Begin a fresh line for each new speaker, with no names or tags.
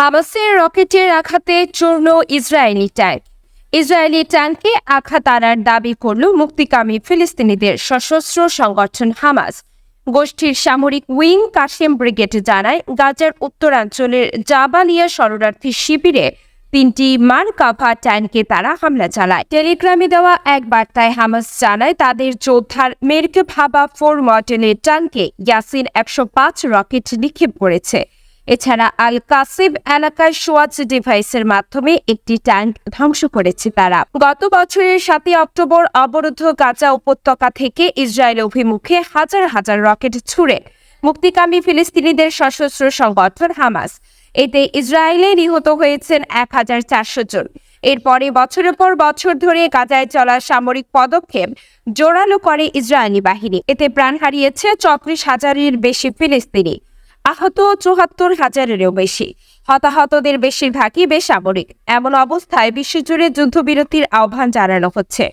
হামাসের রকেটের আঘাতে চূর্ণ ইসরায়েলি ট্যাঙ্ক। ইসরায়েলি ট্যাঙ্কে আঘাত আনার দাবি করল মুক্তিকামী ফিলিস্তিনিদের সশস্ত্র সংগঠন হামাস। গোষ্ঠীর সামরিক উইং কাশেম ব্রিগেড জানায়, গাজার উত্তরাঞ্চলের জাবালিয়া শরণার্থী শিবিরে 3টি মারকাভা ট্যাঙ্কে তারা হামলা চালায়। টেলিগ্রামে দেওয়া এক বার্তায় হামাস জানায়, তাদের যোদ্ধার মেরকাভা 4 মডেলের ট্যাঙ্কে ইয়াসিন 105 রকেট নিক্ষেপ করেছে। এছাড়া আল কাসিব এলাকায় সোয়াচ ডিভাইসের মাধ্যমে একটি ট্যাঙ্ক ধ্বংস করেছে তারা। গত বছরের 7 অক্টোবর অবরুদ্ধ গাজা উপত্যকা থেকে ইসরায়েল অভিমুখে হাজার হাজার রকেট ছুড়ে মুক্তিকামী ফিলিস্তিনিদের সশস্ত্র সংগঠন হামাস। এতে ইসরায়েলে নিহত হয়েছেন 1400 জন। এরপরে বছরের পর বছর ধরে গাজায় চলা সামরিক পদক্ষেপ জোরালো করে ইসরায়েলি বাহিনী। এতে প্রাণ হারিয়েছে 34,000-এর বেশি ফিলিস্তিনি, আহত 74,000-এরও বেশি। হতাহতদের বেশিরভাগই বেসামরিক। এমন অবস্থায় বিশ্বজুড়ে যুদ্ধবিরতির আহ্বান জানানো হচ্ছে।